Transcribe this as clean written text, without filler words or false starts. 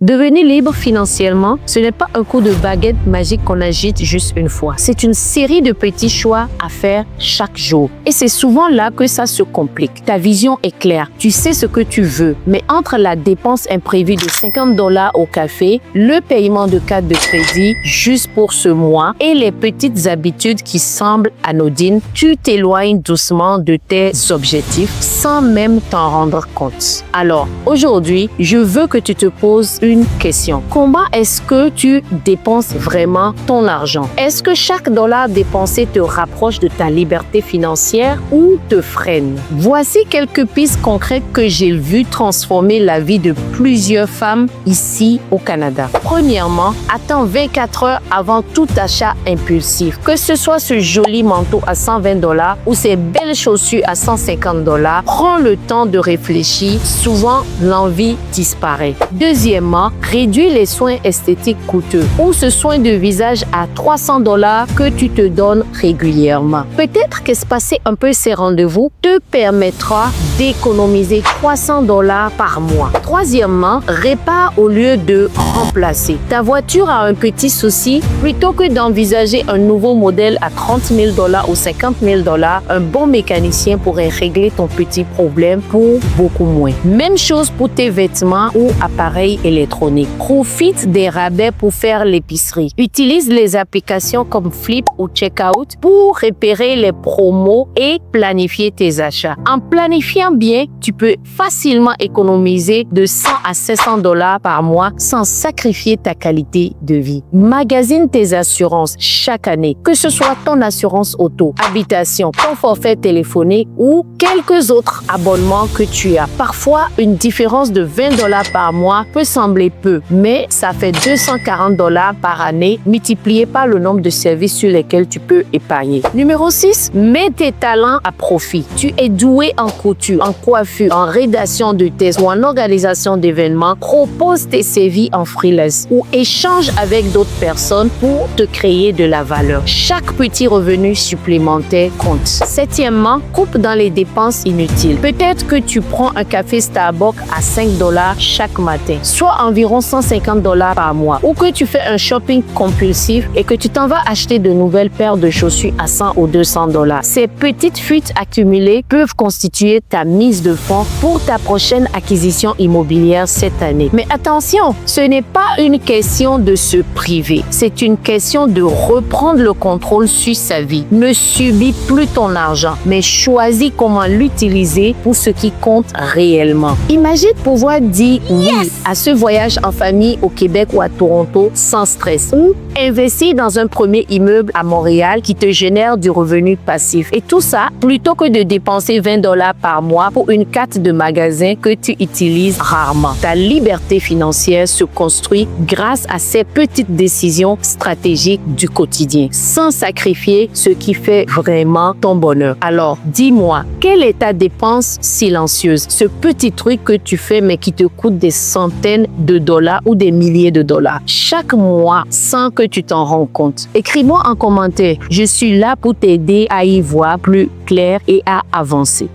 Devenir libre financièrement, ce n'est pas un coup de baguette magique qu'on agite juste une fois. C'est une série de petits choix à faire chaque jour. Et c'est souvent là que ça se complique. Ta vision est claire. Tu sais ce que tu veux. Mais entre la dépense imprévue de 50 $ au café, le paiement de carte de crédit juste pour ce mois et les petites habitudes qui semblent anodines, tu t'éloignes doucement de tes objectifs sans même t'en rendre compte. Alors, aujourd'hui, je veux que tu te poses une question. Comment est-ce que tu dépenses vraiment ton argent? Est-ce que chaque dollar dépensé te rapproche de ta liberté financière ou te freine? Voici quelques pistes concrètes que j'ai vues transformer la vie de plusieurs femmes ici au Canada. Premièrement, attends 24 heures avant tout achat impulsif. Que ce soit ce joli manteau à 120 $ ou ces belles chaussures à 150 $, prends le temps de réfléchir. Souvent, l'envie disparaît. Deuxièmement, réduis les soins esthétiques coûteux ou ce soin de visage à 300 $ que tu te donnes régulièrement. Peut-être qu'espacer un peu ces rendez-vous te permettra d'économiser 300 $ par mois. Troisièmement, répare au lieu de remplacer. Ta voiture a un petit souci, plutôt que d'envisager un nouveau modèle à 30 000 $ ou 50 000 $, un bon mécanicien pourrait régler ton petit problème pour beaucoup moins. Même chose pour tes vêtements ou appareils électroniques. Profite des rabais pour faire l'épicerie. Utilise les applications comme Flip ou Checkout pour repérer les promos et planifier tes achats. En planifiant bien, tu peux facilement économiser de 100 à 700 $ par mois sans sacrifier ta qualité de vie. Magasine tes assurances chaque année, que ce soit ton assurance auto, habitation, ton forfait téléphonique ou quelques autres abonnements que tu as. Parfois, une différence de 20 $ par mois peut sembler peu, mais ça fait 240 $ par année multiplié par le nombre de services sur lesquels tu peux épargner. Numéro 6, mets tes talents à profit. Tu es doué en couture, en coiffure, en rédaction de thèse ou en organisation d'événements. Propose tes services en freelance ou échange avec d'autres personnes pour te créer de la valeur. Chaque petit revenu supplémentaire compte. Septièmement, coupe dans les dépenses inutiles. Peut-être que tu prends un café Starbucks à 5 $ chaque matin, soit environ 150 $ par mois, ou que tu fais un shopping compulsif et que tu t'en vas acheter de nouvelles paires de chaussures à 100 ou 200 $. Ces petites fuites accumulées peuvent constituer ta mise de fonds pour ta prochaine acquisition immobilière cette année. Mais attention, ce n'est pas une question de se priver, c'est une question de reprendre le contrôle sur sa vie. Ne subis plus ton argent, mais choisis comment l'utiliser pour ce qui compte réellement. Imagine pouvoir dire oui à ce voyage en famille au Québec ou à Toronto sans stress, ou investir dans un premier immeuble à Montréal qui te génère du revenu passif. Et tout ça, plutôt que de dépenser 20 $ par mois pour une carte de magasin que tu utilises rarement. Ta liberté financière se construit grâce à ces petites décisions stratégiques du quotidien, sans sacrifier ce qui fait vraiment ton bonheur. Alors, dis-moi, quelle est ta dépense silencieuse? Ce petit truc que tu fais mais qui te coûte des centaines de dollars ou des milliers de dollars chaque mois sans que tu t'en rends compte. Écris-moi en commentaire. Je suis là pour t'aider à y voir plus clair et à avancer.